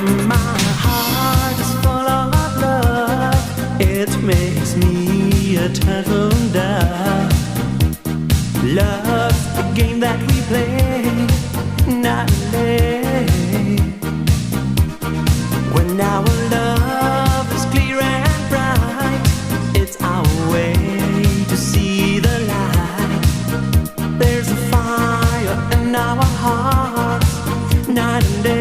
My heart is full of love. It makes me a turtle dove. Love's the game that we play.